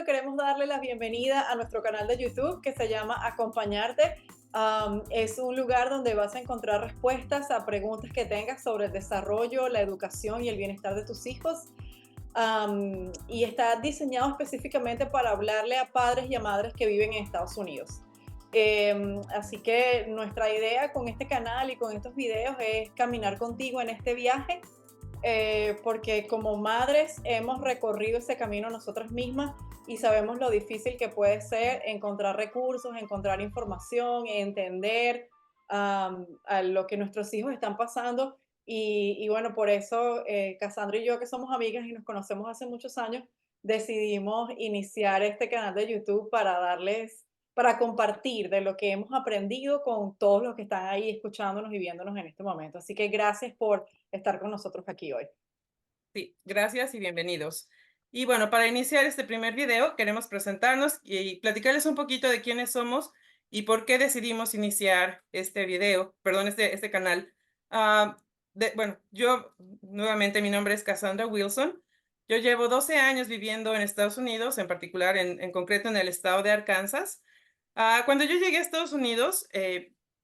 video queremos darle la bienvenida a nuestro canal de YouTube que se llama Acompañarte. Es un lugar donde vas a encontrar respuestas a preguntas que tengas sobre el desarrollo, la educación y el bienestar de tus hijos. Y está diseñado específicamente para hablarle a padres y a madres que viven en Estados Unidos. Así que nuestra idea con este canal y con estos videos es caminar contigo en este viaje, porque como madres hemos recorrido ese camino nosotras mismas y sabemos lo difícil que puede ser encontrar recursos, encontrar información, entender a lo que nuestros hijos están pasando. Y bueno, por eso Cassandra y yo, que somos amigas y nos conocemos hace muchos años, decidimos iniciar este canal de YouTube para compartir de lo que hemos aprendido con todos los que están ahí escuchándonos y viéndonos en este momento. Así que gracias por estar con nosotros aquí hoy. Sí, gracias y bienvenidos. Y bueno, para iniciar este primer video, queremos presentarnos y platicarles un poquito de quiénes somos y por qué decidimos iniciar este video, perdón, este canal. Ah, bueno, yo nuevamente mi nombre es Cassandra Wilson. Yo llevo 12 años viviendo en Estados Unidos, en particular en concreto en el estado de Arkansas. Cuando yo llegué a Estados Unidos,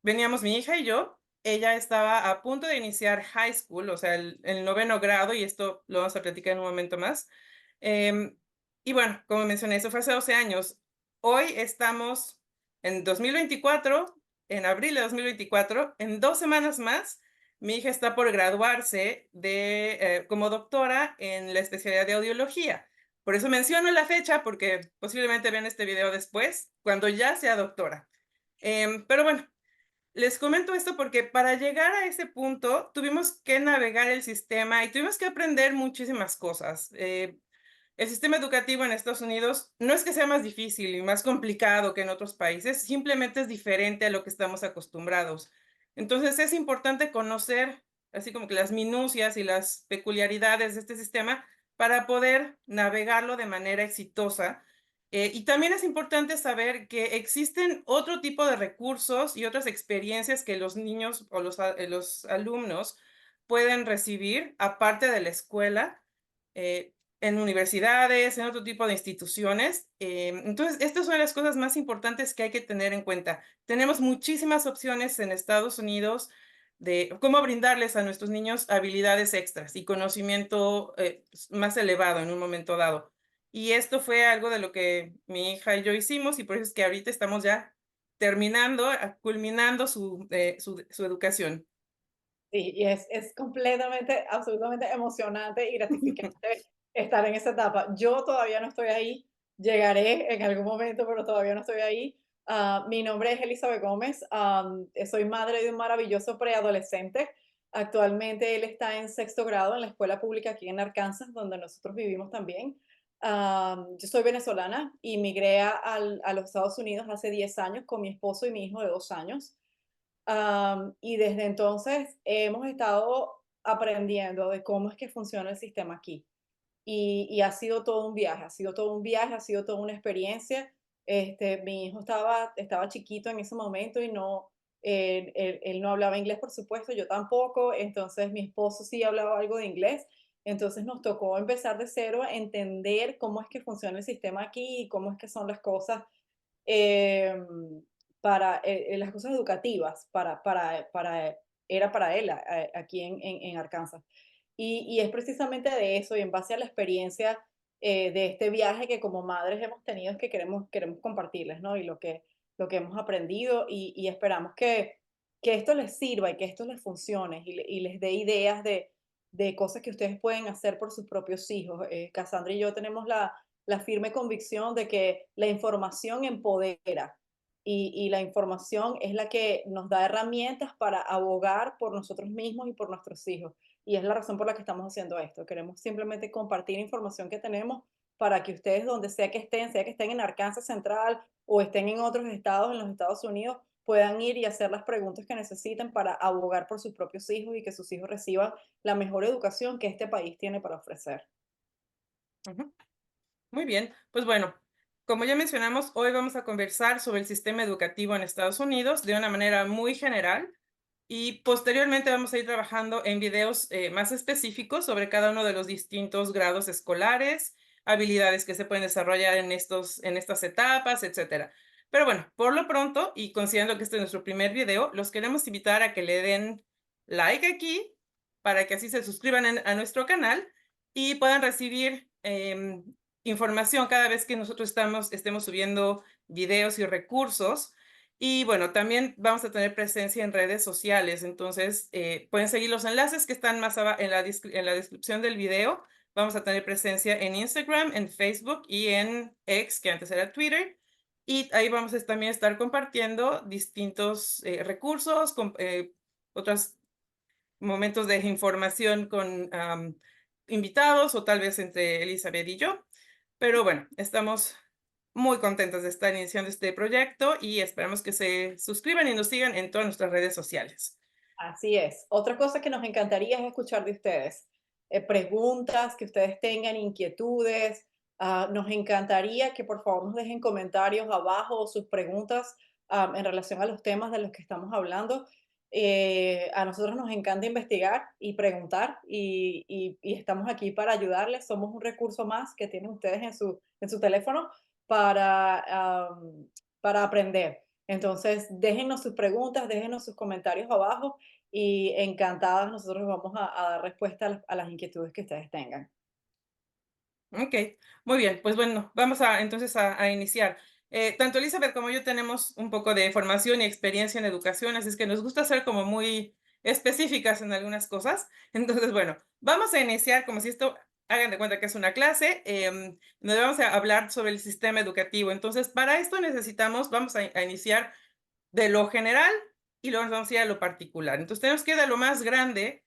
veníamos mi hija y yo. Ella estaba a punto de iniciar high school, o sea, el noveno grado, y esto lo vamos a platicar en un momento más. Em, y bueno, como mencioné, eso fue hace 12 años. Hoy estamos en 2024, en abril de 2024, en 2 semanas más, mi hija está por graduarse como doctora en la especialidad de audiología. Por eso menciono la fecha, porque posiblemente vean este video después, cuando ya sea doctora. Pero bueno, les comento esto porque para llegar a ese punto tuvimos que navegar el sistema y tuvimos que aprender muchísimas cosas. El sistema educativo en Estados Unidos no es que sea más difícil y más complicado que en otros países, simplemente es diferente a lo que estamos acostumbrados. Entonces es importante conocer así como que las minucias y las peculiaridades de este sistema para poder navegarlo de manera exitosa. Y también es importante saber que existen otro tipo de recursos y otras experiencias que los niños o los alumnos pueden recibir aparte de la escuela. eh, en universidades, en otro tipo de instituciones. Entonces, estas son las cosas más importantes que hay que tener en cuenta. Tenemos muchísimas opciones en Estados Unidos de cómo brindarles a nuestros niños habilidades extras y conocimiento más elevado en un momento dado. Y esto fue algo de lo que mi hija y yo hicimos y por eso es que ahorita estamos ya terminando, culminando su educación. Sí, y es completamente, absolutamente emocionante y gratificante estar en esa etapa. Yo todavía no estoy ahí, llegaré en algún momento, pero todavía no estoy ahí. Mi nombre es Elizabeth Gómez, soy madre de un maravilloso preadolescente. Actualmente él está en sexto grado en la escuela pública aquí en Arkansas, donde nosotros vivimos también. Yo soy venezolana y migré a los Estados Unidos hace 10 años con mi esposo y mi hijo de 2 años. Y desde entonces hemos estado aprendiendo de cómo es que funciona el sistema aquí. Y ha sido todo un viaje, ha sido todo un viaje, ha sido toda una experiencia. Mi hijo estaba chiquito en ese momento y no, él no hablaba inglés, por supuesto, yo tampoco. Entonces mi esposo sí hablaba algo de inglés. Entonces nos tocó empezar de cero a entender cómo es que funciona el sistema aquí y cómo es que son las cosas, em, las cosas educativas era para él aquí en Arkansas. Y es precisamente de eso y en base a la experiencia de este viaje que como madres hemos tenido es que queremos compartirles, ¿no? Y lo que hemos aprendido y esperamos que esto les sirva y que esto les funcione y les dé ideas de cosas que ustedes pueden hacer por sus propios hijos. Cassandra y yo tenemos la firme convicción de que la información empodera y la información es la que nos da herramientas para abogar por nosotros mismos y por nuestros hijos. Y es la razón por la que estamos haciendo esto. Queremos simplemente compartir información que tenemos para que ustedes, donde sea que estén en Arkansas Central o estén en otros estados en los Estados Unidos, puedan ir y hacer las preguntas que necesiten para abogar por sus propios hijos y que sus hijos reciban la mejor educación que este país tiene para ofrecer. Ujú. Muy bien, pues bueno, como ya mencionamos, hoy vamos a conversar sobre el sistema educativo en Estados Unidos de una manera muy general y posteriormente vamos a ir trabajando en videos más específicos sobre cada uno de los distintos grados escolares, habilidades que se pueden desarrollar en estas etapas, etcétera. Pero bueno, por lo pronto, y considerando que este es nuestro primer video, los queremos invitar a que le den like aquí para que así se suscriban a nuestro canal y puedan recibir información cada vez que nosotros estemos subiendo videos y recursos. Y bueno, también vamos a tener presencia en redes sociales, entonces pueden seguir los enlaces que están más abajo en la descripción del video. Vamos a tener presencia en Instagram, en Facebook y en X, que antes era Twitter. Y ahí vamos a también estar compartiendo distintos recursos, otros momentos de información con invitados o tal vez entre Elizabeth y yo. Pero bueno, estamos muy contentos de estar iniciando este proyecto y esperamos que se suscriban y nos sigan en todas nuestras redes sociales. Así es. Otra cosa que nos encantaría es escuchar de ustedes. Preguntas que ustedes tengan, inquietudes. Nos encantaría que por favor nos dejen comentarios abajo o sus preguntas en relación a los temas de los que estamos hablando. A nosotros nos encanta investigar y preguntar y estamos aquí para ayudarles. Somos un recurso más que tienen ustedes en su teléfono para aprender. Entonces, déjenos sus preguntas, déjenos sus comentarios abajo y encantadas nosotros vamos a dar respuesta a las inquietudes que ustedes tengan. Ok, muy bien, pues bueno, vamos entonces a iniciar. Tanto Elizabeth como yo tenemos un poco de formación y experiencia en educación, así es que nos gusta ser como muy específicas en algunas cosas. Entonces, bueno, vamos a iniciar como si esto, hagan de cuenta que es una clase, donde vamos a hablar sobre el sistema educativo. Entonces, para esto vamos a iniciar de lo general y luego nos vamos a ir a lo particular. Entonces, tenemos que ir de lo más grande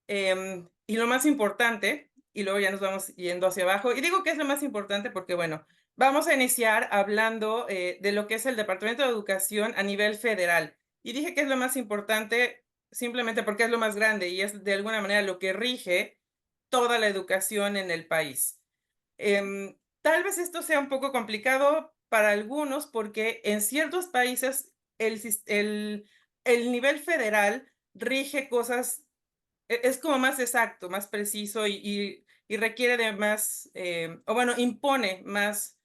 y lo más importante, y luego ya nos vamos yendo hacia abajo. Y digo que es lo más importante porque, bueno, vamos a iniciar hablando de lo que es el Departamento de Educación a nivel federal. Y dije que es lo más importante simplemente porque es lo más grande y es de alguna manera lo que rige toda la educación en el país. Tal vez esto sea un poco complicado para algunos porque en ciertos países el nivel federal rige cosas, es como más exacto, más preciso y requiere de más, o bueno, impone más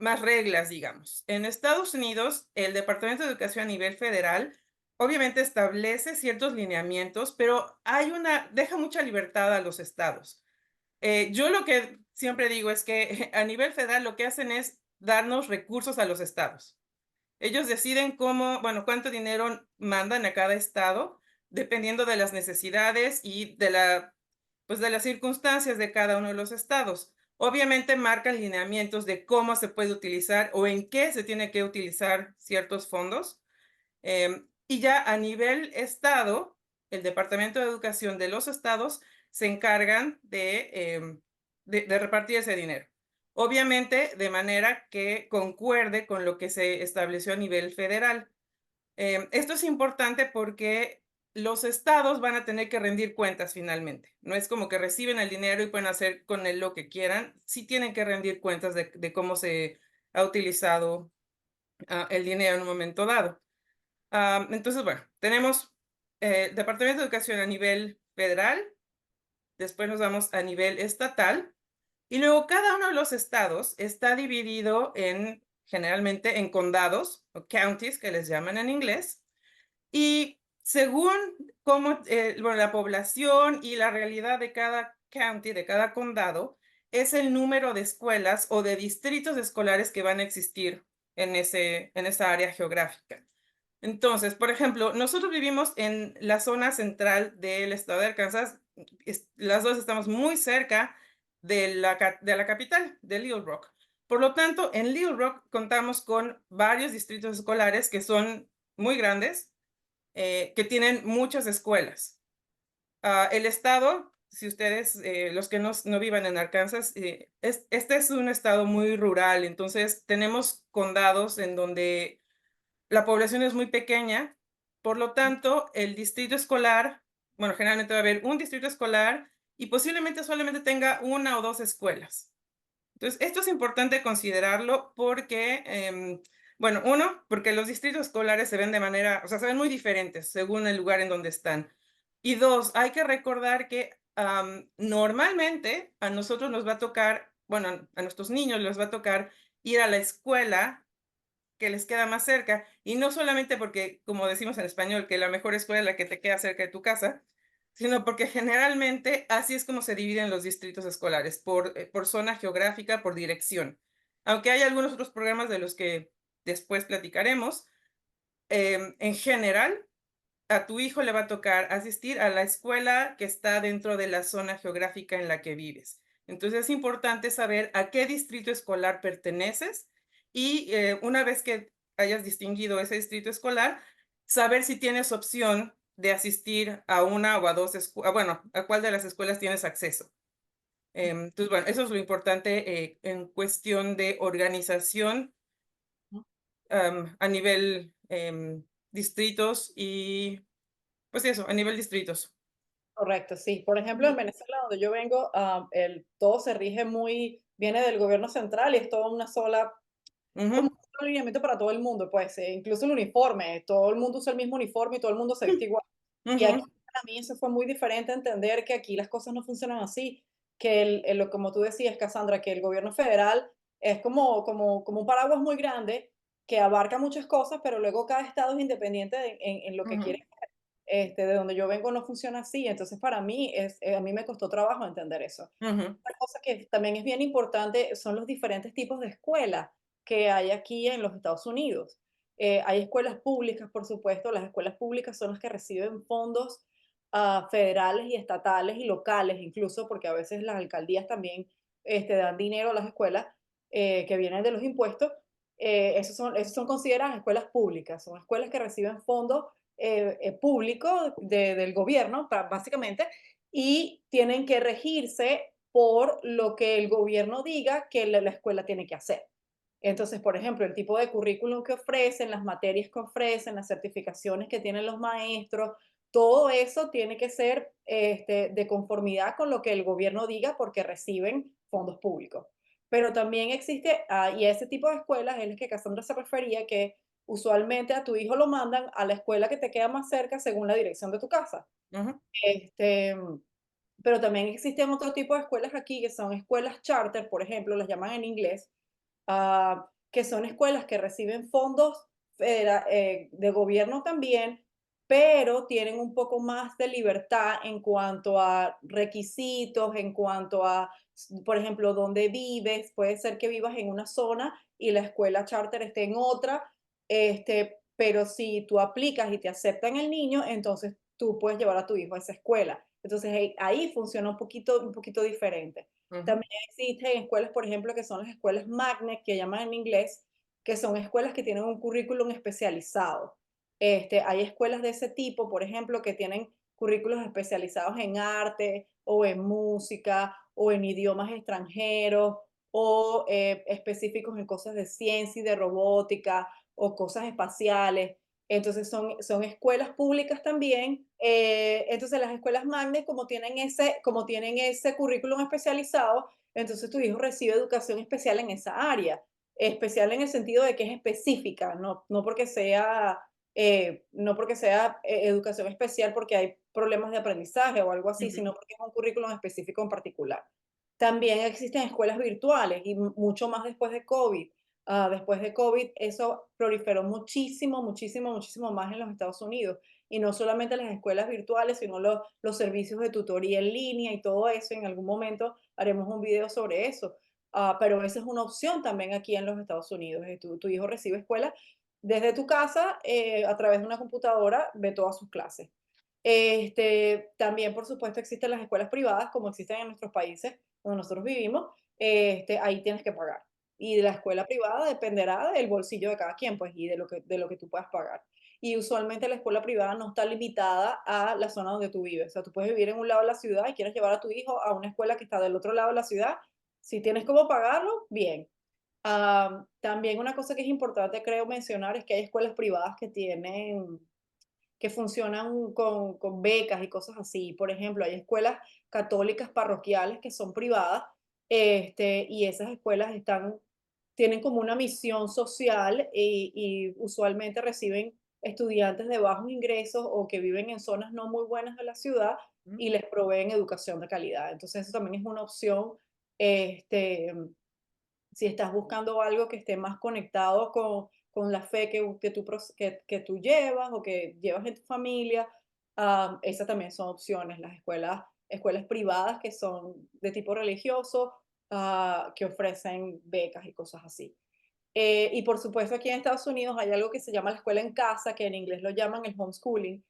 reglas, digamos. En Estados Unidos, el Departamento de Educación a nivel federal obviamente establece ciertos lineamientos, pero deja mucha libertad a los estados. Yo lo que siempre digo es que a nivel federal lo que hacen es darnos recursos a los estados. Ellos deciden bueno, cuánto dinero mandan a cada estado, dependiendo de las necesidades y pues de las circunstancias de cada uno de los estados. Obviamente marcan lineamientos de cómo se puede utilizar o en qué se tiene que utilizar ciertos fondos. Y ya a nivel estado, el Departamento de Educación de los estados se encargan de repartir ese dinero. Obviamente, de manera que concuerde con lo que se estableció a nivel federal. Esto es importante porque los estados van a tener que rendir cuentas finalmente. No es como que reciben el dinero y pueden hacer con él lo que quieran. Sí tienen que rendir cuentas de cómo se ha utilizado el dinero en un momento dado. Entonces, bueno, tenemos Departamento de Educación a nivel federal, después nos vamos a nivel estatal, y luego cada uno de los estados está dividido generalmente en condados o counties, que les llaman en inglés, y según bueno, la población y la realidad de cada county, de cada condado, es el número de escuelas o de distritos escolares que van a existir en esa área geográfica. Entonces, por ejemplo, nosotros vivimos en la zona central del estado de Arkansas. Las dos estamos muy cerca de la capital, de Little Rock. Por lo tanto, en Little Rock contamos con varios distritos escolares que son muy grandes, que tienen muchas escuelas. El estado, si ustedes, los que no vivan en Arkansas, este es un estado muy rural, entonces tenemos condados en donde la población es muy pequeña, por lo tanto, el distrito escolar, bueno, generalmente va a haber un distrito escolar y posiblemente solamente tenga una o dos escuelas. Entonces, esto es importante considerarlo porque, bueno, uno, porque los distritos escolares se ven o sea, se ven muy diferentes según el lugar en donde están. Y dos, hay que recordar que normalmente a nosotros nos va a tocar bueno, a nuestros niños les va a tocar ir a la escuela que les queda más cerca, y no solamente porque, como decimos en español, que la mejor escuela es la que te queda cerca de tu casa, sino porque generalmente así es como se dividen los distritos escolares, por zona geográfica, por dirección. Aunque hay algunos otros programas de los que después platicaremos, en general, a tu hijo le va a tocar asistir a la escuela que está dentro de la zona geográfica en la que vives. Entonces es importante saber a qué distrito escolar perteneces y una vez que hayas distinguido ese distrito escolar, saber si tienes opción de asistir a una o a dos escuelas, bueno, a cuál de las escuelas tienes acceso. Entonces, bueno, eso es lo importante en cuestión de organización a nivel distritos y pues eso, a nivel distritos. Correcto, sí. Por ejemplo, Ujú, en Venezuela, donde yo vengo, todo se rige muy, viene del gobierno central y es toda una sola, como ujú, un solo lineamiento para todo el mundo, pues, incluso el uniforme, todo el mundo usa el mismo uniforme y todo el mundo se viste igual. Y aquí ujú, para mí eso fue muy diferente entender que aquí las cosas no funcionan así, que como tú decías, Cassandra, que el gobierno federal es como un paraguas muy grande que abarca muchas cosas, pero luego cada estado es independiente en lo que ujú, quiere. De donde yo vengo no funciona así, entonces para mí a mí me costó trabajo entender eso. ujú, Otra cosa que también es bien importante son los diferentes tipos de escuelas que hay aquí en los Estados Unidos. Hay escuelas públicas, por supuesto, las escuelas públicas son las que reciben fondos federales y estatales y locales, incluso porque a veces las alcaldías también dan dinero a las escuelas que vienen de los impuestos. Esos son consideradas escuelas públicas, son escuelas que reciben fondos públicos del gobierno, básicamente, y tienen que regirse por lo que el gobierno diga que la escuela tiene que hacer. Entonces, por ejemplo, el tipo de currículum que ofrecen, las materias que ofrecen, las certificaciones que tienen los maestros, todo eso tiene que ser de conformidad con lo que el gobierno diga porque reciben fondos públicos. Pero también existe, y ese tipo de escuelas es el que Cassandra se refería, que usualmente a tu hijo lo mandan a la escuela que te queda más cerca según la dirección de tu casa. ujú, Este, pero también existen otro tipo de escuelas aquí que son escuelas charter, por ejemplo, las llaman en inglés, que son escuelas que reciben fondos de gobierno también, pero tienen un poco más de libertad en cuanto a requisitos, en cuanto a, por ejemplo, dónde vives. Puede ser que vivas en una zona y la escuela charter esté en otra, pero si tú aplicas y te aceptan el niño, entonces tú puedes llevar a tu hijo a esa escuela. Entonces ahí funciona un poquito diferente. ujú, También existen escuelas, por ejemplo, que son las escuelas magnet, que llaman en inglés, que son escuelas que tienen un currículum especializado. Hay escuelas de ese tipo, por ejemplo, que tienen currículos especializados en arte o en música o en idiomas extranjeros o específicos en cosas de ciencia y de robótica o cosas espaciales. Entonces son escuelas públicas también. Entonces las escuelas magnet, como tienen ese currículum especializado, entonces tu hijo recibe educación especial en esa área. Especial en el sentido de que es específica, no porque sea, no porque sea educación especial porque hay problemas de aprendizaje o algo así, ujú, sino porque es un currículum específico en particular. También existen escuelas virtuales y mucho más después de COVID. Después de COVID, eso proliferó muchísimo, muchísimo, muchísimo más en los Estados Unidos. Y no solamente las escuelas virtuales, sino los servicios de tutoría en línea y todo eso. En algún momento haremos un video sobre eso. Pero esa es una opción también aquí en los Estados Unidos. Tu hijo recibe escuela desde tu casa, a través de una computadora, ve todas sus clases. También, por supuesto, existen las escuelas privadas, como existen en nuestros países donde nosotros vivimos. Ahí tienes que pagar. Y de la escuela privada dependerá del bolsillo de cada quien, pues, y de lo que tú puedas pagar. Y usualmente la escuela privada no está limitada a la zona donde tú vives. O sea, tú puedes vivir en un lado de la ciudad y quieres llevar a tu hijo a una escuela que está del otro lado de la ciudad. Si tienes cómo pagarlo, bien. También una cosa que es importante, creo, mencionar es que hay escuelas privadas que funcionan con becas y cosas así. Por ejemplo, hay escuelas católicas parroquiales que son privadas, y esas escuelas tienen como una misión social y usualmente reciben estudiantes de bajos ingresos o que viven en zonas no muy buenas de la ciudad ujú, y les proveen educación de calidad. Entonces, eso también es una opción Este, si estás buscando algo que esté más conectado con la fe que tú llevas o que llevas en tu familia, esas también son opciones. Las escuelas privadas que son de tipo religioso, que ofrecen becas y cosas así. Y por supuesto aquí en Estados Unidos hay algo que se llama la escuela en casa, que en inglés lo llaman el homeschooling,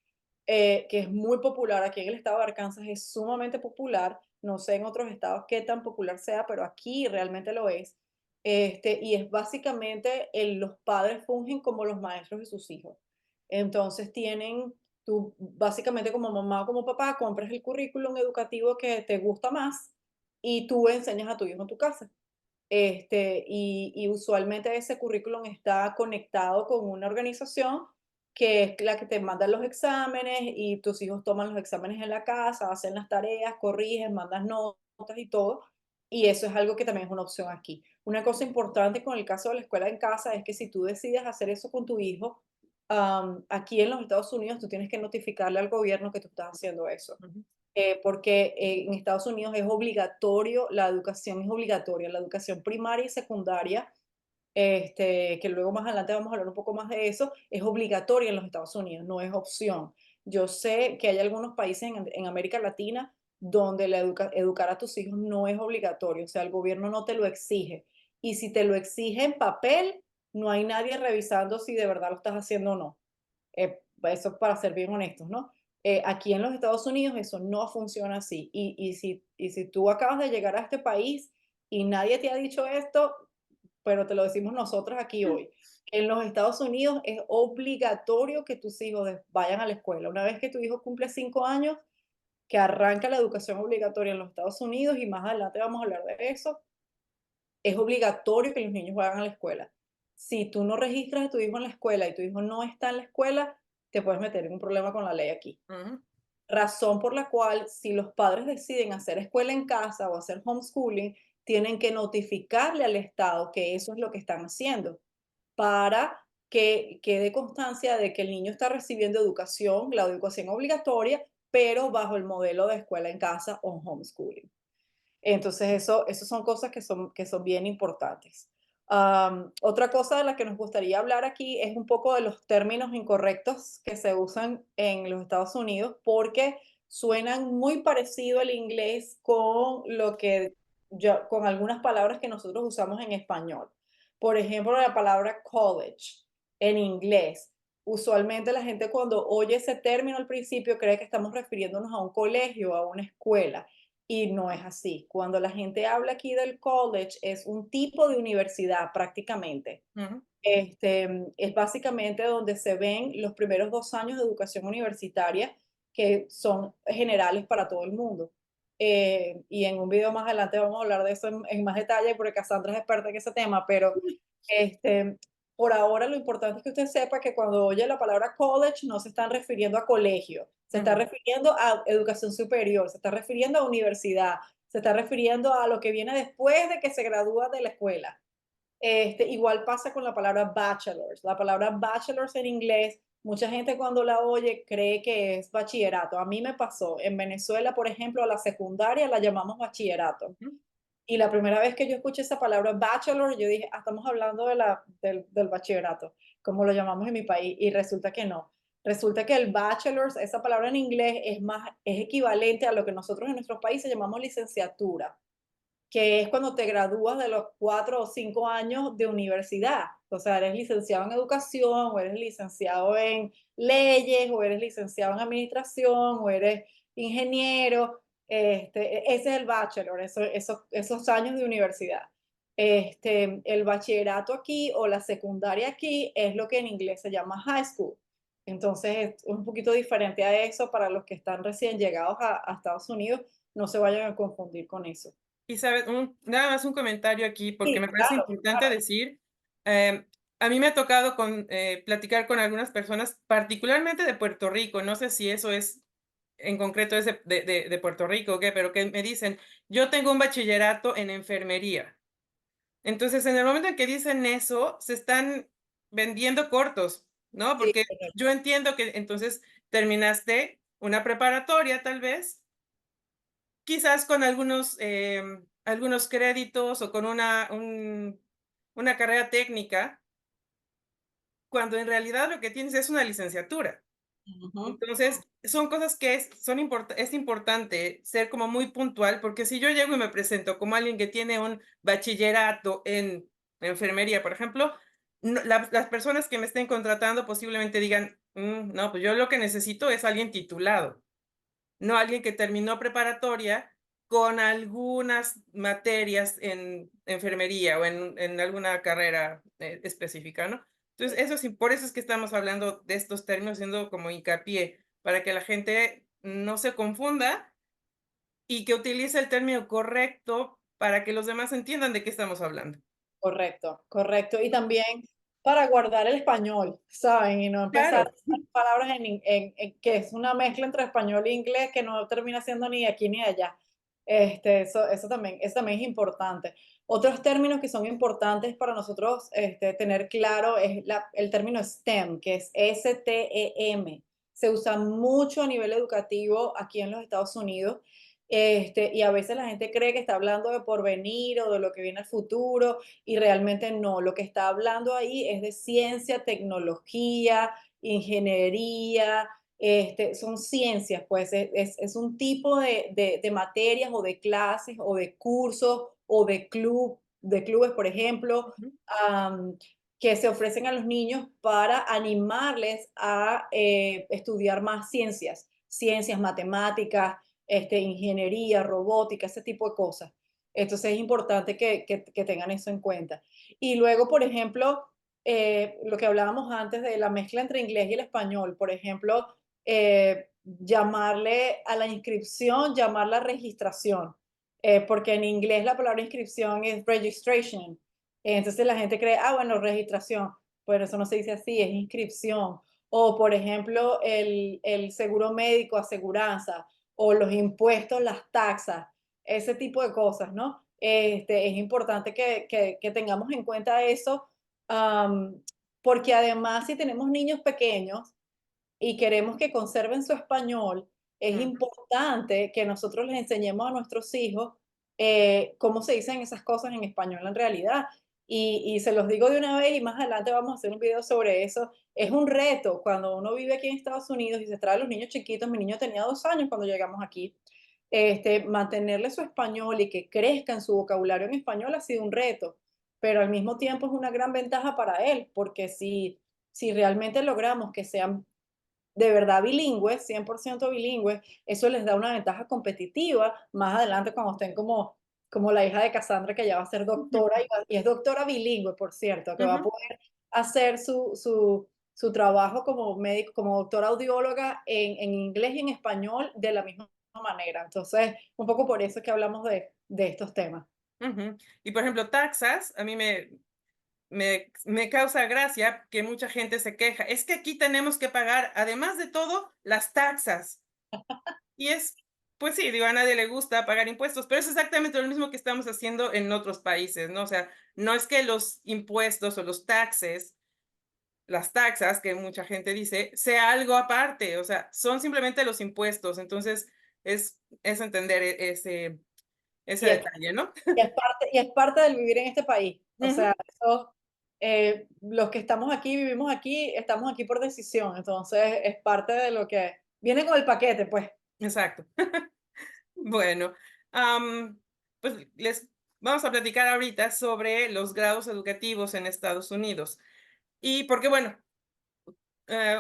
que es muy popular. Aquí en el estado de Arkansas es sumamente popular. No sé en otros estados qué tan popular sea, pero aquí realmente lo es. Y es básicamente los padres fungen como los maestros de sus hijos. Entonces tú básicamente como mamá o como papá compras el currículum educativo que te gusta más y tú enseñas a tu hijo en tu casa. Y usualmente ese currículum está conectado con una organización que es la que te manda los exámenes y tus hijos toman los exámenes en la casa, hacen las tareas, corrigen, mandan notas y todo. Y eso es algo que también es una opción aquí. Una cosa importante con el caso de la escuela en casa es que si tú decides hacer eso con tu hijo, aquí en los Estados Unidos tú tienes que notificarle al gobierno que tú estás haciendo eso, Ujú. porque en Estados Unidos es obligatorio, la educación es obligatoria, la educación primaria y secundaria, que luego más adelante vamos a hablar un poco más de eso, es obligatoria en los Estados Unidos, no es opción. Yo sé que hay algunos países en América Latina donde educar a tus hijos no es obligatorio, o sea, el gobierno no te lo exige. Y si te lo exige en papel, no hay nadie revisando si de verdad lo estás haciendo o no. Eso para ser bien honestos, ¿no? Aquí en los Estados Unidos eso no funciona así. Y si tú acabas de llegar a este país y nadie te ha dicho esto, pero te lo decimos nosotros aquí hoy. En los Estados Unidos es obligatorio que tus hijos vayan a la escuela. Una vez que tu hijo cumple 5 años, que arranca la educación obligatoria en los Estados Unidos, y más adelante vamos a hablar de eso, es obligatorio que los niños vayan a la escuela. Si tú no registras a tu hijo en la escuela y tu hijo no está en la escuela, te puedes meter en un problema con la ley aquí. Ujú. Razón por la cual, si los padres deciden hacer escuela en casa o hacer homeschooling, tienen que notificarle al Estado que eso es lo que están haciendo, para que quede constancia de que el niño está recibiendo educación, la educación obligatoria, pero bajo el modelo de escuela en casa o homeschooling. Entonces, eso son cosas que son bien importantes. Otra cosa de la que nos gustaría hablar aquí es un poco de los términos incorrectos que se usan en los Estados Unidos, porque suenan muy parecido al inglés con algunas palabras que nosotros usamos en español. Por ejemplo, la palabra college en inglés. Usualmente la gente cuando oye ese término al principio cree que estamos refiriéndonos a un colegio, a una escuela, y no es así. Cuando la gente habla aquí del college, es un tipo de universidad prácticamente. Ujú. Es básicamente donde se ven los primeros 2 años de educación universitaria, que son generales para todo el mundo. Y en un video más adelante vamos a hablar de eso en más detalle, porque Cassandra es experta en ese tema, pero este, por ahora lo importante es que usted sepa que cuando oye la palabra college no se están refiriendo a colegio, se está Ujú. refiriendo a educación superior, se está refiriendo a universidad, se está refiriendo a lo que viene después de que se gradúa de la escuela. Igual pasa con la palabra bachelors. La palabra bachelors en inglés, mucha gente cuando la oye cree que es bachillerato. A mí me pasó. En Venezuela, por ejemplo, a la secundaria la llamamos bachillerato. Ujú. Y la primera vez que yo escuché esa palabra bachelor, yo dije, estamos hablando del bachillerato, como lo llamamos en mi país, y resulta que no. Resulta que el bachelor's, esa palabra en inglés, es equivalente a lo que nosotros en nuestros países llamamos licenciatura, que es cuando te gradúas de los 4 o 5 años de universidad. O sea, eres licenciado en educación, o eres licenciado en leyes, o eres licenciado en administración, o eres ingeniero. Ese es el bachelor, esos años de universidad. El bachillerato aquí o la secundaria aquí es lo que en inglés se llama high school. Entonces es un poquito diferente a eso para los que están recién llegados a Estados Unidos. No se vayan a confundir con eso. Y sabes, nada más un comentario aquí, porque Sí, me parece claro, importante claro. decir, a mí me ha tocado platicar con algunas personas, particularmente de Puerto Rico, no sé si eso es en concreto es de Puerto Rico o qué, pero que me dicen, yo tengo un bachillerato en enfermería. Entonces, en el momento en que dicen eso, se están vendiendo cortos, ¿no? Sí, Porque correcto. yo entiendo que entonces terminaste una preparatoria, tal vez, quizás con algunos, algunos créditos o con una carrera técnica, cuando en realidad lo que tienes es una licenciatura. Ujú. Entonces, son cosas que es importante ser como muy puntual, porque si yo llego y me presento como alguien que tiene un bachillerato en enfermería, por ejemplo, las personas que me estén contratando posiblemente digan: no, pues yo lo que necesito es alguien titulado, no alguien que terminó preparatoria con algunas materias en enfermería o en alguna carrera, específica, ¿no? Entonces, eso sí, por eso es que estamos hablando de estos términos, haciendo como hincapié, para que la gente no se confunda y que utilice el término correcto para que los demás entiendan de qué estamos hablando. Correcto, correcto. Y también para guardar el español, ¿saben? Y no empezar a Claro. usar palabras que es una mezcla entre español e inglés que no termina siendo ni de aquí ni de allá. Eso también es importante. Otros términos que son importantes para nosotros tener claro es el término STEM, que es STEM. Se usa mucho a nivel educativo aquí en los Estados Unidos. Y a veces la gente cree que está hablando de porvenir o de lo que viene al futuro, y realmente no. Lo que está hablando ahí es de ciencia, tecnología, ingeniería, son ciencias, pues es un tipo de materias o de clases o de cursos o de clubes, por ejemplo, Ujú, am, que se ofrecen a los niños para animarles a estudiar más ciencias, matemáticas, ingeniería, robótica, ese tipo de cosas. Entonces es importante que tengan eso en cuenta. Y luego, por ejemplo, lo que hablábamos antes de la mezcla entre inglés y el español, por ejemplo, llamarle a la inscripción, llamarla registración, porque en inglés la palabra inscripción es registration. Entonces la gente cree, ah, bueno, registración. Pero eso no se dice así, es inscripción. O, por ejemplo, el seguro médico, aseguranza, o los impuestos, las taxas, ese tipo de cosas, ¿no? Es importante que tengamos en cuenta eso, am, porque además si tenemos niños pequeños y queremos que conserven su español, es ujú, importante que nosotros les enseñemos a nuestros hijos cómo se dicen esas cosas en español en realidad. Y se los digo de una vez y más adelante vamos a hacer un video sobre eso. Es un reto cuando uno vive aquí en Estados Unidos y se trae a los niños chiquitos. Mi niño tenía 2 años cuando llegamos aquí. Mantenerle su español y que crezca en su vocabulario en español ha sido un reto, pero al mismo tiempo es una gran ventaja para él, porque si realmente logramos que sean de verdad bilingües, 100% bilingües, eso les da una ventaja competitiva más adelante cuando estén como la hija de Cassandra, que ya va a ser doctora y es doctora bilingüe, por cierto, que va a ujú, poder hacer su trabajo como médico, como doctora audióloga en inglés y en español de la misma manera. Entonces, un poco por eso es que hablamos de estos temas. ujú. Y por ejemplo, taxas, a mí me causa gracia que mucha gente se queja. Es que aquí tenemos que pagar, además de todo, las taxas. Y pues sí, digo, a nadie le gusta pagar impuestos, pero es exactamente lo mismo que estamos haciendo en otros países, ¿no? O sea, no es que los impuestos o los taxes, las taxas, que mucha gente dice, sea algo aparte, o sea, son simplemente los impuestos. Entonces, es entender ese Y es, detalle, ¿no? y es parte del vivir en este país. O Ujú, sea, eso, los que estamos aquí, vivimos aquí, estamos aquí por decisión. Entonces, es parte de lo que viene con el paquete, pues. exacto. Bueno, pues les vamos a platicar ahorita sobre los grados educativos en Estados Unidos. Y porque, bueno,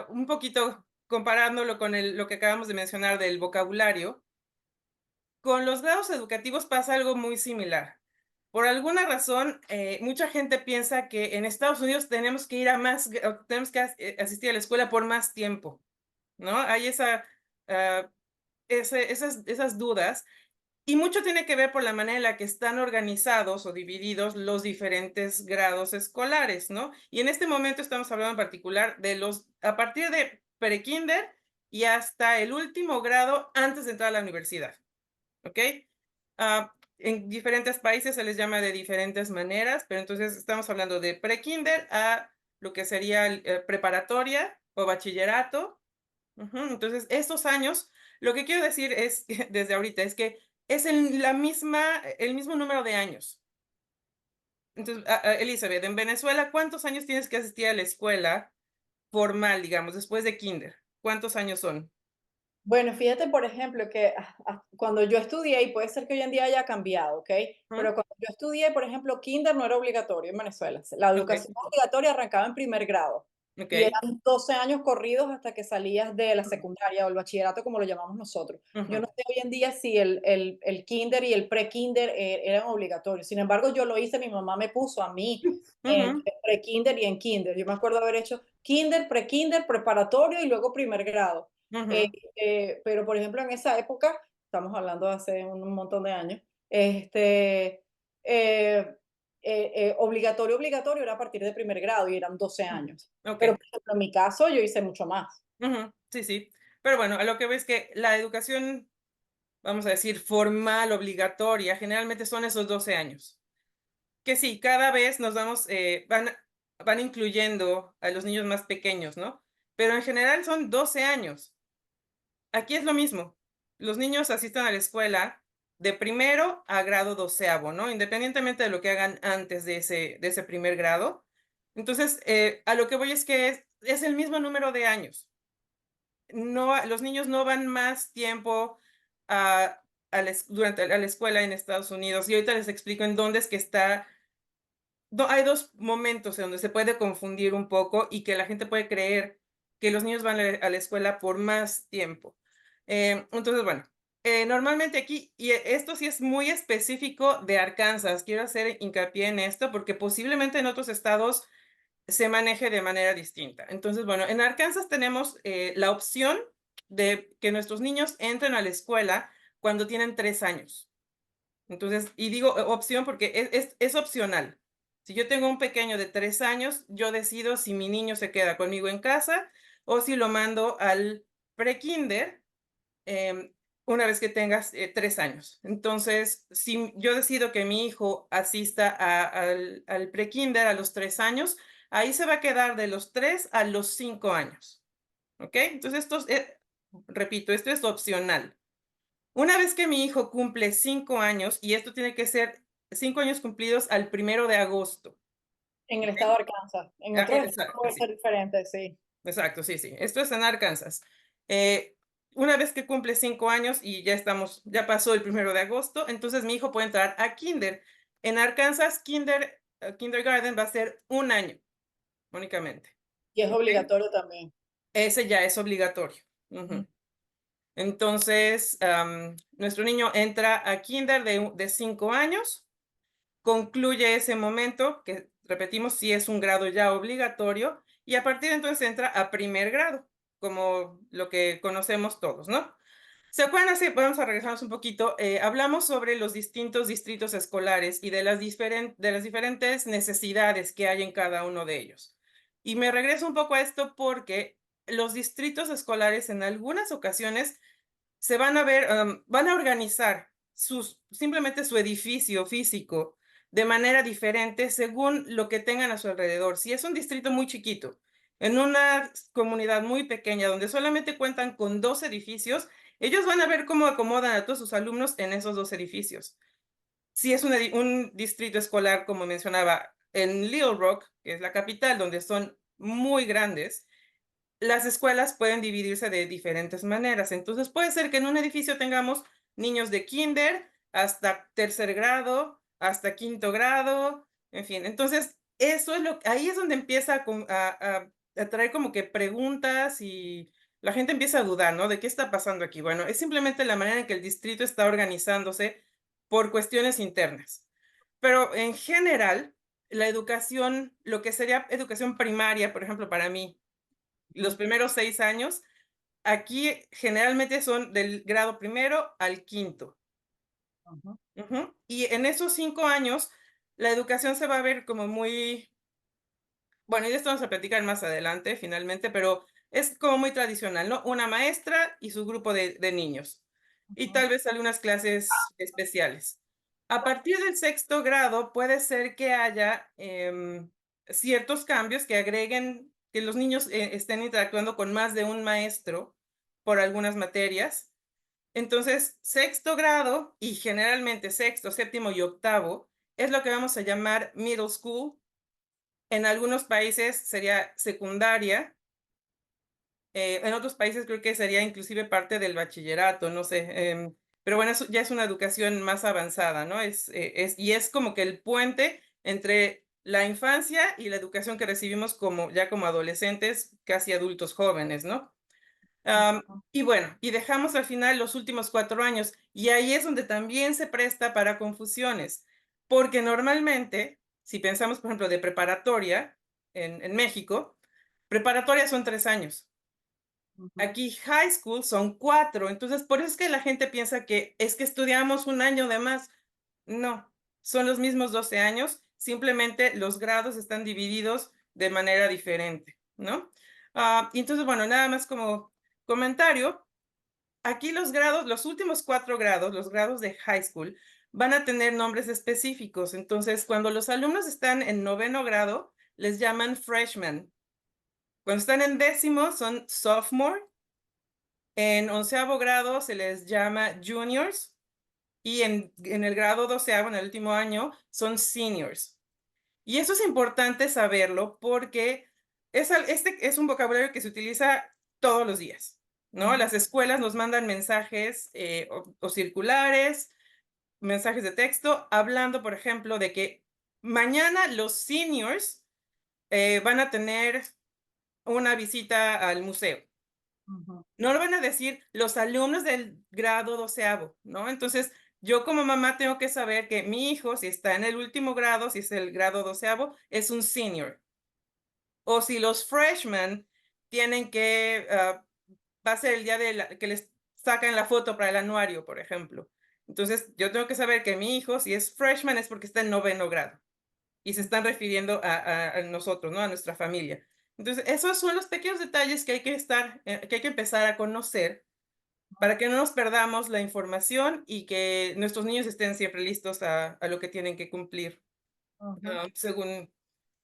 un poquito comparándolo con lo que acabamos de mencionar del vocabulario, con los grados educativos pasa algo muy similar. Por alguna razón, mucha gente piensa que en Estados Unidos tenemos que ir a o tenemos que asistir a la escuela por más tiempo, ¿no? Hay ah, esas dudas. Y mucho tiene que ver por la manera en la que están organizados o divididos los diferentes grados escolares, ¿no? Y en este momento estamos hablando en particular a partir de prekinder y hasta el último grado antes de entrar a la universidad, ¿ok? En diferentes países se les llama de diferentes maneras, pero entonces estamos hablando de prekinder a lo que sería preparatoria o bachillerato. Ujú. Entonces, estos años, lo que quiero decir es, desde ahorita, es que Es el mismo número de años. Entonces, Elizabeth, en Venezuela, ¿cuántos años tienes que asistir a la escuela formal, digamos, después de kinder? ¿Cuántos años son? Bueno, fíjate, por ejemplo, que cuando yo estudié, y puede ser que hoy en día haya cambiado, ¿ok? Ujú, Pero cuando yo estudié, por ejemplo, kinder no era obligatorio en Venezuela. La okey, educación obligatoria arrancaba en primer grado y okey, eran 12 años corridos hasta que salías de la secundaria o el bachillerato, como lo llamamos nosotros. Yo ujú, no sé hoy en día si el kinder y el pre-kinder eran obligatorios. Sin embargo, yo lo hice, mi mamá me puso a mí en ujú, pre-kinder y en kinder. Yo me acuerdo haber hecho kinder, pre-kinder, preparatorio y luego primer grado. Eh, ujú, pero, por ejemplo, en esa época, estamos hablando de hace un montón de años, este, eh, obligatorio, obligatorio era a partir de primer grado y eran 12 ujú, años. Pero, okey, por ejemplo, en mi caso, yo hice mucho más. ujú, sí, sí. Pero bueno, a lo que voy es que la educación, vamos a decir, formal, obligatoria, generalmente son esos 12 años. Que sí, cada vez nos vamos, van incluyendo a los niños más pequeños, ¿no? Pero en general son 12 años. Aquí es lo mismo. Los niños asisten a la escuela de primero a grado doceavo, ¿no? Independientemente de lo que hagan antes de ese primer grado. Entonces, a lo que voy es que es el mismo número de años. No, los niños no van más tiempo durante a la escuela en Estados Unidos. Y ahorita les explico en dónde es que está. Hay dos momentos en donde se puede confundir un poco y que la gente puede creer que los niños van a la escuela por más tiempo. Entonces, bueno, normalmente aquí, y esto sí es muy específico de Arkansas, quiero hacer hincapié en esto porque posiblemente en otros estados se maneje de manera distinta. Entonces, bueno, en Arkansas tenemos la opción de que nuestros niños entren a la escuela cuando tienen 3 años. Entonces, y digo opción porque es opcional. Si yo tengo un pequeño de 3 años, yo decido si mi niño se queda conmigo en casa o si lo mando al prekinder em, una vez que tengas 3 años. Entonces, si yo decido que mi hijo asista al prekinder a los 3 años, ahí se va a quedar de los 3 a los 5 años. ¿Ok? Entonces, repito, esto es opcional. Una vez que mi hijo cumple 5 años, y esto tiene que ser 5 años cumplidos al 1 de agosto, En el estado ¿okey? de Arkansas. En otros estados Exacto, puede sí, ser diferente, sí. exacto, sí, sí. Esto es en Arkansas. Eh, una vez que cumple 5 años y ya pasó el 1 de agosto, entonces mi hijo puede entrar a kinder. En Arkansas, kindergarten va a ser 1 año únicamente, Y es ¿okey? obligatorio también. Ese ya es obligatorio. Mm, Ujú. Entonces, nuestro niño entra a kinder de 5 años. Concluye ese momento, que repetimos, si es un grado ya obligatorio, y a partir de entonces entra a primer grado, como lo que conocemos todos, ¿no? ¿Se acuerdan? Vamos a regresarnos un poquito. Hablamos sobre los distintos distritos escolares y de las diferentes necesidades que hay en cada uno de ellos. Y me regreso un poco a esto porque los distritos escolares en algunas ocasiones se van a ver, van a organizar simplemente su edificio físico de manera diferente según lo que tengan a su alrededor. Si es un distrito muy chiquito, en una comunidad muy pequeña donde solamente cuentan con 2 edificios, ellos van a ver cómo acomodan a todos sus alumnos en esos 2 edificios. Si es un distrito escolar, como mencionaba, en Little Rock, que es la capital, donde son muy grandes, las escuelas pueden dividirse de diferentes maneras. Entonces, puede ser que en un edificio tengamos niños de kinder hasta tercer grado, hasta quinto grado, en fin. Entonces, ahí es donde empieza a traer como que preguntas y la gente empieza a dudar, ¿no? ¿De qué está pasando aquí? Bueno, es simplemente la manera en que el distrito está organizándose por cuestiones internas. Pero en general, la educación, lo que sería educación primaria, por ejemplo, para mí, los ujú, primeros 6 años, aquí generalmente son del grado primero al quinto. ujú. Ujú. Y en esos 5 años, la educación se va a ver como muy bueno, y de esto vamos a platicar más adelante, finalmente, pero es como muy tradicional, ¿no? Una maestra y su grupo de niños, y Ujú. tal vez algunas clases especiales. A partir del sexto grado, puede ser que haya, ciertos cambios que agreguen que los niños, estén interactuando con más de un maestro por algunas materias. Entonces, sexto grado y generalmente sexto, séptimo y octavo es lo que vamos a llamar middle school. En algunos países sería secundaria, en otros países creo que sería inclusive parte del bachillerato, no sé, pero bueno, eso ya es una educación más avanzada, ¿no? Y es como que el puente entre la infancia y la educación que recibimos como ya como adolescentes, casi adultos jóvenes, ¿no? Y bueno, y dejamos al final los últimos 4 años, y ahí es donde también se presta para confusiones, porque normalmente, si pensamos, por ejemplo, de preparatoria en México, preparatoria son 3 años. Ujú, Aquí high school son 4, entonces por eso es que la gente piensa que es que estudiamos un año de más. No, son los mismos 12 años, simplemente los grados están divididos de manera diferente, ¿no? Y entonces, bueno, nada más como comentario, aquí los grados, los últimos 4 grados, los grados de high school, van a tener nombres específicos. Entonces, cuando los alumnos están en noveno grado, les llaman freshmen. Cuando están en décimo, son sophomore. En onceavo grado se les llama juniors y en el grado doceavo, en el último año, son seniors. Y eso es importante saberlo porque este es un vocabulario que se utiliza todos los días, ¿no? ujú, Las escuelas nos mandan mensajes o circulares, mensajes de texto, hablando, por ejemplo, de que mañana los seniors van a tener una visita al museo. ujú, No lo van a decir los alumnos del grado doceavo, ¿no? Entonces, yo como mamá tengo que saber que mi hijo, si está en el último grado, si es el grado doceavo, es un senior. O si los freshmen tienen que, va a ser el día que les sacan la foto para el anuario, por ejemplo. Entonces, yo tengo que saber que mi hijo, si es freshman, es porque está en noveno grado y se están refiriendo a nosotros, ¿no? A nuestra familia. Entonces, esos son los pequeños detalles que hay que que hay que empezar a conocer para que no nos perdamos la información y que nuestros niños estén siempre listos a lo que tienen que cumplir, ujú,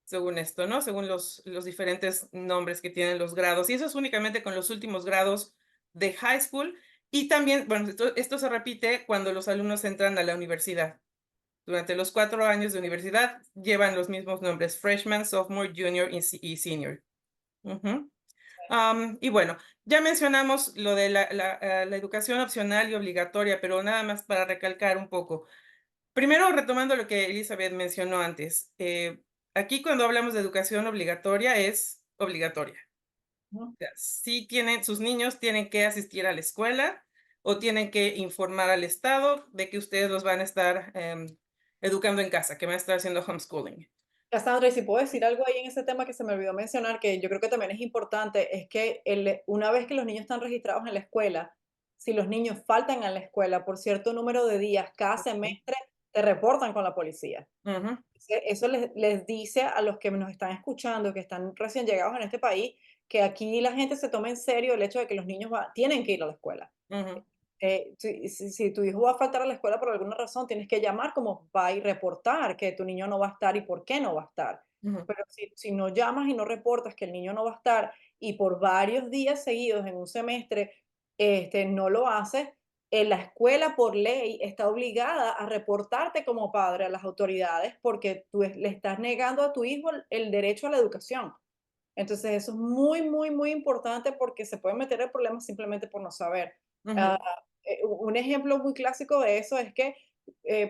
según esto, ¿no? Según los diferentes nombres que tienen los grados. Y eso es únicamente con los últimos grados de high school. Y también, bueno, esto se repite cuando los alumnos entran a la universidad. Durante los 4 años de universidad llevan los mismos nombres, freshman, sophomore, junior y senior. Ujú. Y bueno, ya mencionamos lo de la educación opcional y obligatoria, pero nada más para recalcar un poco. Primero, retomando lo que Elizabeth mencionó antes, aquí cuando hablamos de educación obligatoria es obligatoria. ujú. O sea, sus niños tienen que asistir a la escuela o tienen que informar al Estado de que ustedes los van a estar educando en casa, que van a estar haciendo homeschooling. Cassandra, y si puedo decir algo ahí en ese tema que se me olvidó mencionar, que yo creo que también es importante, es que una vez que los niños están registrados en la escuela, si los niños faltan a la escuela por cierto número de días cada Ujú, semestre, te reportan con la policía. ujú, Eso les dice a los que nos están escuchando, que están recién llegados en este país, que aquí la gente se toma en serio el hecho de que los niños tienen que ir a la escuela. ujú, Si tu hijo va a faltar a la escuela por alguna razón, tienes que llamar como papá y reportar que tu niño no va a estar y por qué no va a estar. ujú, Pero si no llamas y no reportas que el niño no va a estar y por varios días seguidos en un semestre no lo haces, la escuela por ley está obligada a reportarte como padre a las autoridades porque le estás negando a tu hijo el derecho a la educación. Entonces, eso es muy, muy, muy importante porque se pueden meter en problemas simplemente por no saber. ujú, Ah, un ejemplo muy clásico de eso es que,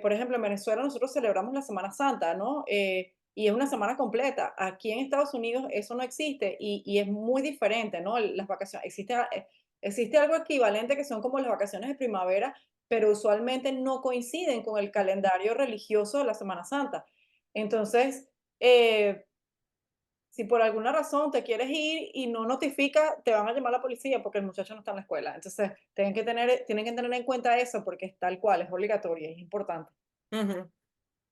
por ejemplo, en Venezuela nosotros celebramos la Semana Santa, ¿no? Y es una semana completa. Aquí en Estados Unidos eso no existe y es muy diferente, ¿no? Las vacaciones, existe algo equivalente que son como las vacaciones de primavera, pero usualmente no coinciden con el calendario religioso de la Semana Santa. Entonces, eh, si por alguna razón te quieres ir y no notifica, te van a llamar a la policía porque el muchacho no está en la escuela. Entonces, tienen que tener en cuenta eso porque es tal cual, es obligatorio, es importante. ujú.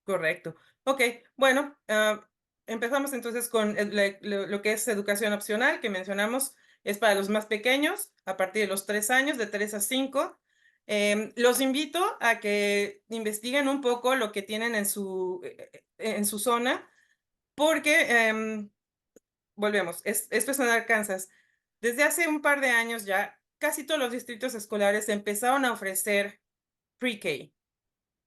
Correcto. Ok, bueno, empezamos entonces con lo que es educación opcional, que mencionamos, es para los más pequeños, a partir de los 3 años, de 3 a 5. Los invito a que investiguen un poco lo que tienen en su zona, porque, volvemos, esto es en Arkansas. Desde hace un par de años ya casi todos los distritos escolares empezaron a ofrecer pre-K.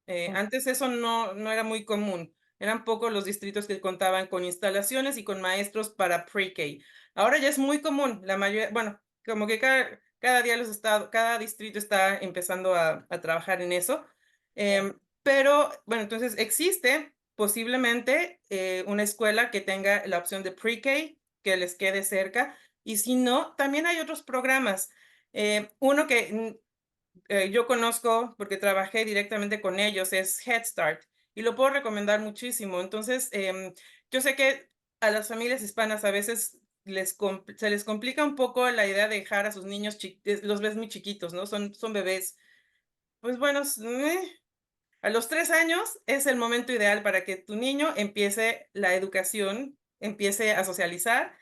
Ok, Antes eso no era muy común. Eran pocos los distritos que contaban con instalaciones y con maestros para pre-K. Ahora ya es muy común. La mayoría, bueno, como que cada día cada distrito está empezando a trabajar en eso. Pero bueno, entonces existe posiblemente una escuela que tenga la opción de pre-K que les quede cerca. Y si no, también hay otros programas. Uno que yo conozco, porque trabajé directamente con ellos, es Head Start, y lo puedo recomendar muchísimo. Entonces, yo sé que a las familias hispanas a veces se les complica un poco la idea de dejar a sus niños, los ves muy chiquitos, ¿no? Son bebés. Pues bueno, a los 3 años es el momento ideal para que tu niño empiece la educación, empiece a socializar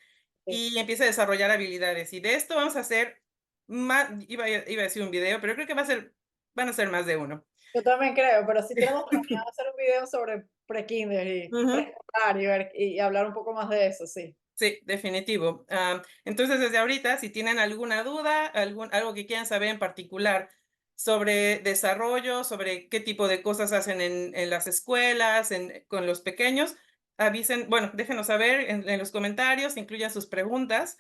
sí. y empiece a desarrollar habilidades. Y de esto vamos a hacer más, iba a decir un video, pero creo que van a ser más de uno. Yo también creo, pero sí tenemos planeado hacer un video sobre pre-kinder y Ujú. preescolar y hablar un poco más de eso, sí. Sí, definitivo. Entonces, desde ahorita, si tienen alguna duda, algo que quieran saber en particular sobre desarrollo, sobre qué tipo de cosas hacen en las escuelas, con los pequeños, avisen, bueno, déjenos saber en los comentarios, incluyan sus preguntas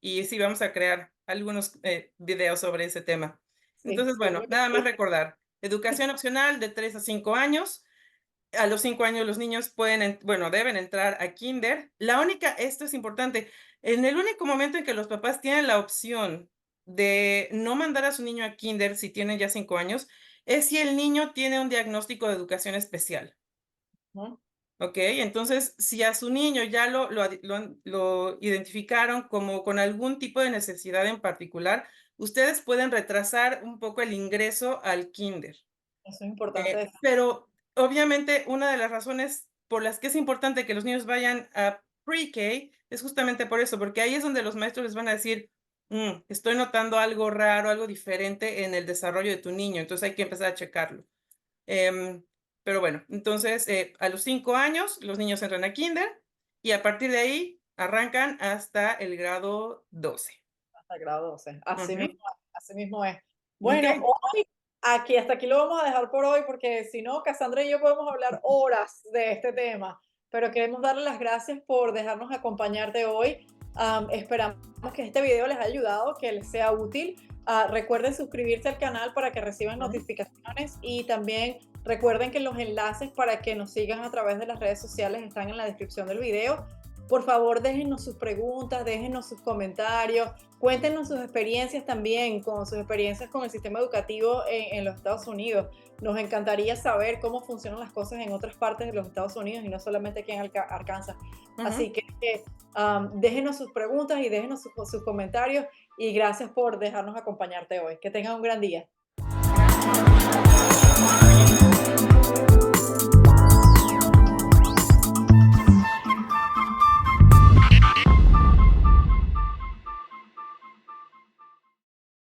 y sí, vamos a crear algunos videos sobre ese tema. Sí, Entonces, bueno, seguro que nada más sí. recordar, educación opcional de 3 a 5 años. A los 5 años los niños bueno, deben entrar a kinder. Esto es importante, en el único momento en que los papás tienen la opción de no mandar a su niño a kinder si tiene ya 5 años, es si el niño tiene un diagnóstico de educación especial, Ujú. ¿ok? Entonces, si a su niño ya lo identificaron como con algún tipo de necesidad en particular, ustedes pueden retrasar un poco el ingreso al kinder. Eso es importante. Pero obviamente una de las razones por las que es importante que los niños vayan a pre-K es justamente por eso, porque ahí es donde los maestros les van a decir, estoy notando algo raro, algo diferente en el desarrollo de tu niño, entonces hay que empezar a checarlo. Em, pero bueno, entonces a los 5 años los niños entran a kinder y a partir de ahí arrancan hasta el grado 12. Hasta grado 12. Ujú. Así mismo es. Ok. Bueno, hoy hasta aquí lo vamos a dejar por hoy porque si no, Cassandra y yo podemos hablar horas de este tema, pero queremos darle las gracias por dejarnos acompañarte hoy. Esperamos que este video les haya ayudado, que les sea útil. Recuerden suscribirse al canal para que reciban Ujú. notificaciones y también recuerden que los enlaces para que nos sigan a través de las redes sociales están en la descripción del video. Por favor, déjennos sus preguntas, déjennos sus comentarios, cuéntenos sus experiencias también, con sus experiencias con el sistema educativo en los Estados Unidos. Nos encantaría saber cómo funcionan las cosas en otras partes de los Estados Unidos y no solamente aquí en Arkansas. Ujú. Así que déjenos sus preguntas y déjenos sus comentarios y gracias por dejarnos acompañarte hoy. Que tengan un gran día. Gracias.